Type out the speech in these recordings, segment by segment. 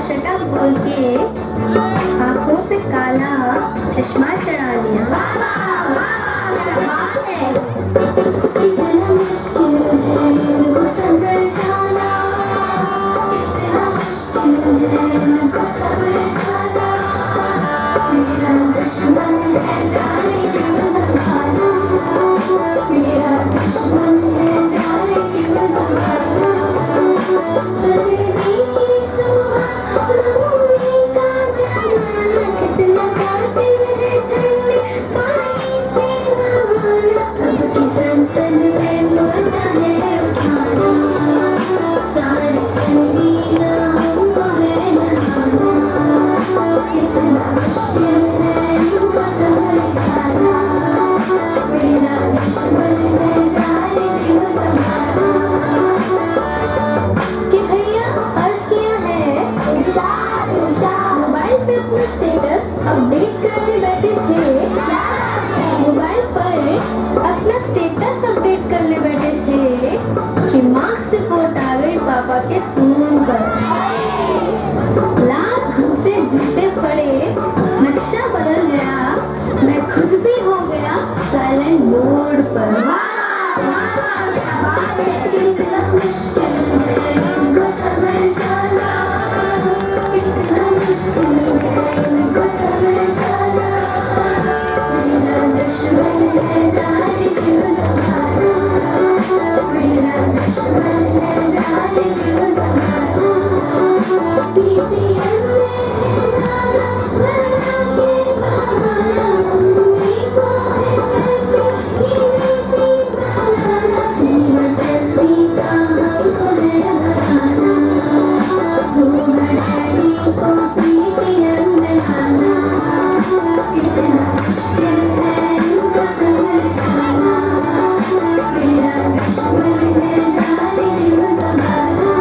शटक बोल के आंखों पे काला चश्मा चढ़ा लिया। इतना मुश्किल है इनको सबर जाना, इतना मुश्किल है इनको सबर जाना। मेरा दुश्मन है जाने क्यों संभाला, मेरा दुश्मन है जाने क्यों संभाला। सर्दी की सुबह लम्हे का जनाना, कितना कातिल है ठंडी पानी से नहाना। सबकी संसद में मुद्दा है उठाना, सारी संगीना हमको है नहाना। कितना मुश्किल है इनको समझाना, मेरा दुश्मन है जाने क्यों संभाला। कि भैया अर्ज किया है मोबाइल पे अपना स्टेटस अपडेट करने बैठे थे, मोबाइल पर अपना स्टेटस अपडेट करने बैठे थे कि मार्क्स रिपोर्ट आ गई पापा के फोन पर। लाख से जूते पड़े, नक्शा बदल गया, मैं खुद भी हो गया साइलेंट मोड पर। कितना मुश्किल है इनको समझ जाना, कितना मुश्किल है इनको समझ जाना। मेरा दुश्मन है जाने क्यों संभाला, मेरा दुश्मन है जाने क्यों संभाला। PTM में जाना बना के बहाना, मम्मी को है सेल्फी बनाना। फीवर सेल्फी का हमको है बनाना, होगा डैडी को PTM में आना। कितना मुश्किल है इनको समझाना, मेरा दुश्मन है जाने क्यों संभाला।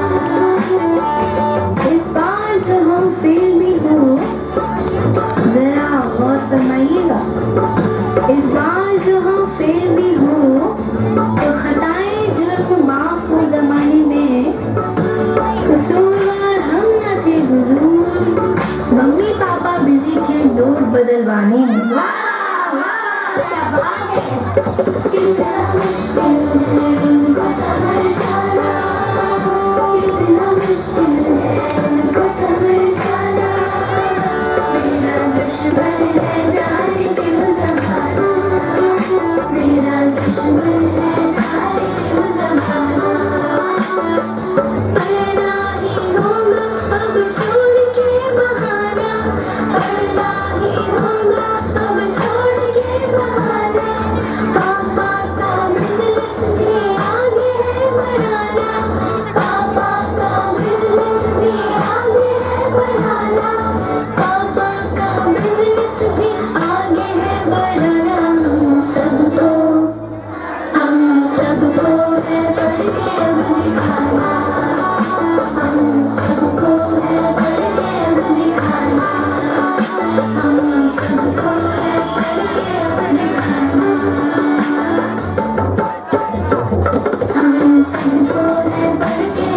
इस बार जो हम फेल भी हूँ जरा गौर फरमाइएगा, इस बार जो हम फेल भी हूँ तो खताएं जुर्म माफ हो जमाने में, कसूरवार हम न थे हुजूर, मम्मी पापा बिजी थे नोट बदलवाने में। कितना मुश्किल है इनको समझाना, कितना मुश्किल है इनको समझाना। मेरा दुश्मन है जाने क्यों संभाला, मेरा दुश्मन है जाने क्यों संभाला। पढ़ना ही होगा अब छोड़ के बहाना, पढ़ना ही होगा अब छोड़ के बहाना। पापा का बिजनेस भी आगे है बढ़ाना, पापा का बिजनेस भी आगे है बढ़ाना, पापा का बिजनेस भी आगे है बढ़ाना। हम सबको है पढ़ के अब दिखाना, हम सबको है पढ़ के अब दिखाना, हम सबको है पढ़ के अब दिखाना। हम सबको है पढ़ के